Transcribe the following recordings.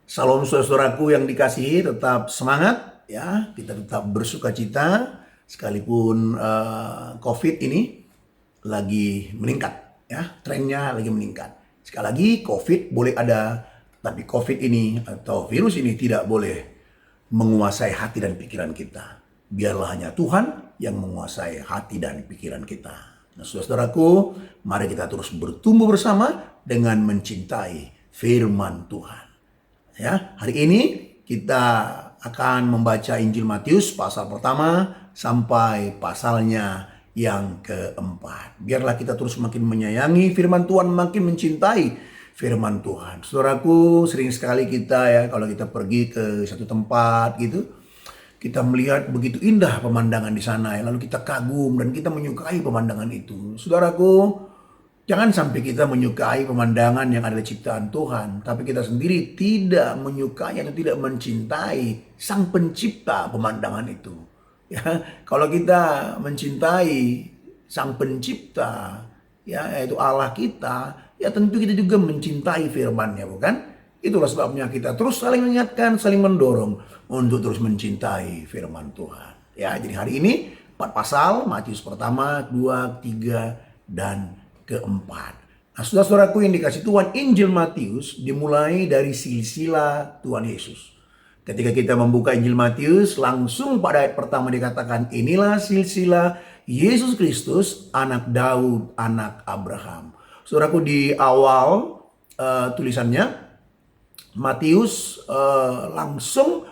Salam saudaraku yang dikasihi, tetap semangat ya, kita tetap bersuka cita sekalipun COVID ini lagi meningkat ya, trennya lagi meningkat. Sekali lagi COVID boleh ada, tapi COVID ini atau virus ini tidak boleh menguasai hati dan pikiran kita. Biarlah hanya Tuhan yang menguasai hati dan pikiran kita. Nah, saudaraku, mari kita terus bertumbuh bersama dengan mencintai firman Tuhan. Ya, hari ini kita akan membaca Injil Matius pasal pertama sampai pasalnya yang keempat. Biarlah kita terus makin menyayangi firman Tuhan, makin mencintai firman Tuhan. Saudaraku, sering sekali kita ya kalau kita pergi ke satu tempat gitu, kita melihat begitu indah pemandangan di sana ya, lalu kita kagum dan kita menyukai pemandangan itu. Saudaraku, jangan sampai kita menyukai pemandangan yang ada di ciptaan Tuhan, tapi kita sendiri tidak menyukai atau tidak mencintai Sang Pencipta pemandangan itu. Ya, kalau kita mencintai Sang Pencipta, ya yaitu Allah kita, ya tentu kita juga mencintai firman-Nya, bukan? Itulah sebabnya kita terus saling mengingatkan, saling mendorong untuk terus mencintai firman Tuhan. Ya, jadi hari ini 4 pasal, Matius pertama, 2, 3, dan keempat. Nah, saudara-saudaraku yang dikasih Tuhan, Injil Matius dimulai dari silsilah Tuhan Yesus. Ketika kita membuka Injil Matius, langsung pada ayat pertama dikatakan, inilah silsilah Yesus Kristus, anak Daud, anak Abraham. Saudaraku, di awal tulisannya, Matius langsung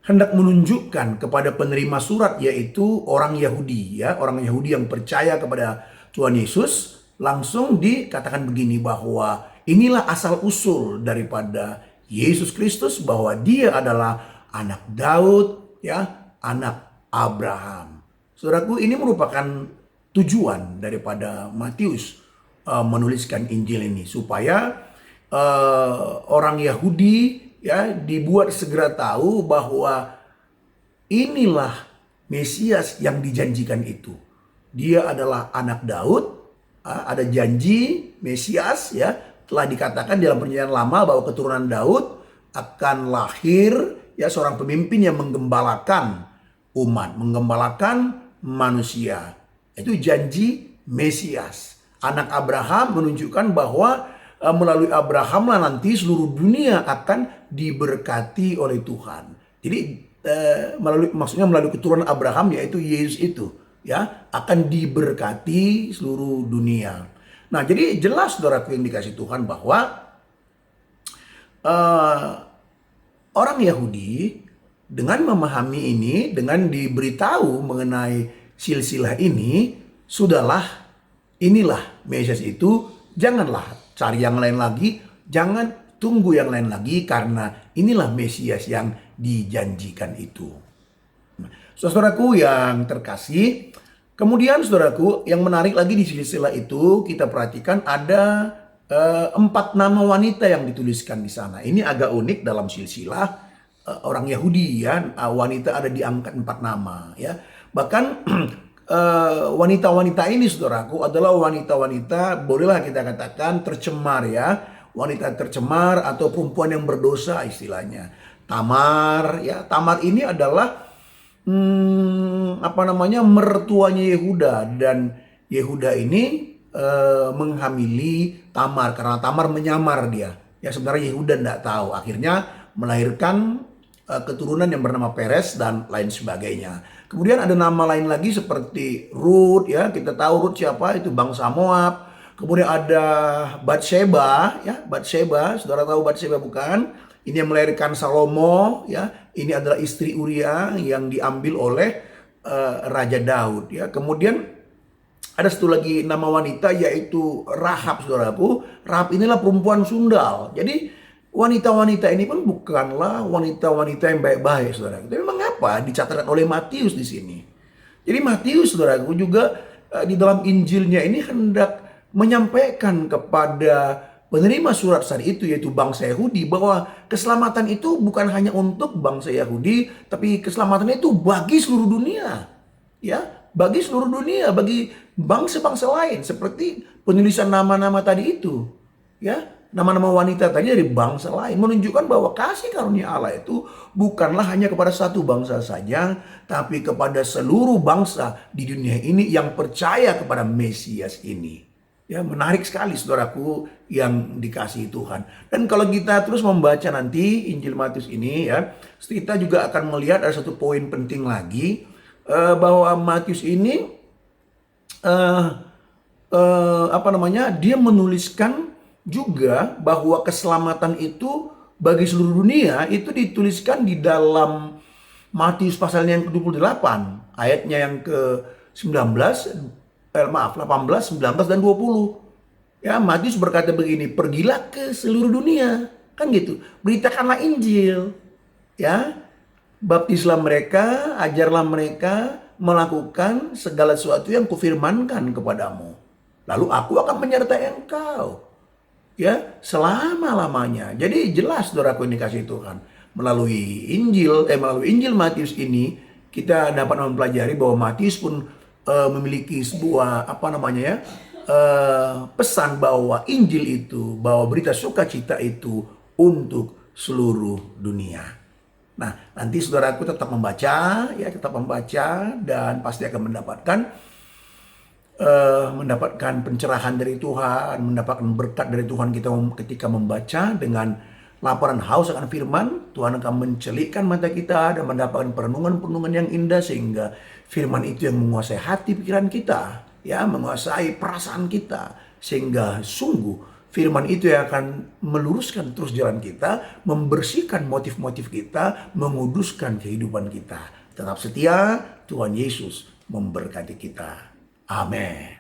hendak menunjukkan kepada penerima surat, yaitu orang Yahudi, ya, orang Yahudi yang percaya kepada Tuhan Yesus. Langsung dikatakan begini, bahwa inilah asal usul daripada Yesus Kristus, bahwa dia adalah anak Daud, ya, anak Abraham. Saudaraku, ini merupakan tujuan daripada Matius menuliskan Injil ini, supaya orang Yahudi ya dibuat segera tahu bahwa inilah Mesias yang dijanjikan itu. Dia adalah anak Daud. Ada janji Mesias, ya, telah dikatakan dalam perjanjian lama bahwa keturunan Daud akan lahir, ya, seorang pemimpin yang menggembalakan umat, menggembalakan manusia. Itu janji Mesias. Anak Abraham menunjukkan bahwa melalui Abraham lah nanti seluruh dunia akan diberkati oleh Tuhan. Jadi maksudnya melalui keturunan Abraham, yaitu Yesus itu, ya, akan diberkati seluruh dunia. Nah, jadi jelas saudaraku yang dikasih Tuhan bahwa orang Yahudi dengan memahami ini, dengan diberitahu mengenai silsilah ini, sudahlah, inilah Mesias itu, janganlah cari yang lain lagi, jangan tunggu yang lain lagi, karena inilah Mesias yang dijanjikan itu. Saudaraku yang terkasih, kemudian saudaraku yang menarik lagi di silsilah itu, kita perhatikan ada 4 nama wanita yang dituliskan di sana. Ini agak unik dalam silsilah orang Yahudi, ya, wanita ada diangkat 4 nama, ya. Bahkan wanita-wanita ini saudaraku adalah wanita-wanita, bolehlah kita katakan tercemar, ya, wanita tercemar atau perempuan yang berdosa istilahnya. Tamar, ya, Tamar ini adalah mertuanya Yehuda, dan Yehuda ini menghamili Tamar karena Tamar menyamar dia. Ya, sebenarnya Yehuda tidak tahu, akhirnya melahirkan keturunan yang bernama Peres dan lain sebagainya. Kemudian ada nama lain lagi seperti Ruth, ya, kita tahu Ruth siapa, itu bangsa Moab. Kemudian ada Batsheba, ya, Batsheba, saudara tahu Batsheba bukan? Ini yang melahirkan Salomo, ya. Ini adalah istri Uria yang diambil oleh Raja Daud, ya. Kemudian ada satu lagi nama wanita, yaitu Rahab, saudaraku. Rahab inilah perempuan sundal. Jadi wanita-wanita ini pun bukanlah wanita-wanita yang baik-baik, saudaraku. Tapi mengapa dicatatkan oleh Matius di sini? Jadi Matius, saudaraku, juga di dalam Injilnya ini hendak menyampaikan kepada penerima surat saat itu, yaitu bangsa Yahudi, bahwa keselamatan itu bukan hanya untuk bangsa Yahudi, tapi keselamatan itu bagi seluruh dunia, ya, bagi seluruh dunia, bagi bangsa-bangsa lain, seperti penulisan nama-nama tadi itu, ya. nama-nama wanita tadi dari bangsa lain, menunjukkan bahwa kasih karunia Allah itu bukanlah hanya kepada satu bangsa saja, tapi kepada seluruh bangsa di dunia ini yang percaya kepada Mesias ini. Ya, menarik sekali saudaraku yang dikasihi Tuhan. Dan kalau kita terus membaca nanti Injil Matius ini ya, kita juga akan melihat ada satu poin penting lagi, bahwa Matius ini dia menuliskan juga bahwa keselamatan itu bagi seluruh dunia itu dituliskan di dalam Matius pasalnya yang ke-28, ayatnya yang ke-19, 18, 19 dan 20. Ya, Matius berkata begini, pergilah ke seluruh dunia, kan gitu. Beritakanlah Injil, ya. Baptislah mereka, ajarlah mereka melakukan segala sesuatu yang kufirmankan kepadamu. Lalu aku akan menyertai engkau, ya, selama-lamanya. Jadi jelas saudaraku yang dikasihi Tuhan, melalui Injil Matius ini kita dapat mempelajari bahwa Matius pun memiliki sebuah pesan bahwa Injil itu, bahwa berita sukacita itu untuk seluruh dunia. Nah, nanti saudaraku tetap membaca dan pasti akan mendapatkan pencerahan dari Tuhan, mendapatkan berkat dari Tuhan kita ketika membaca dengan laporan haus akan firman. Tuhan akan mencelikkan mata kita dan mendapatkan perenungan-perenungan yang indah, sehingga firman itu yang menguasai hati pikiran kita, ya, menguasai perasaan kita, sehingga sungguh firman itu yang akan meluruskan terus jalan kita, membersihkan motif-motif kita, menguduskan kehidupan kita. Tetap setia, Tuhan Yesus memberkati kita. Amin.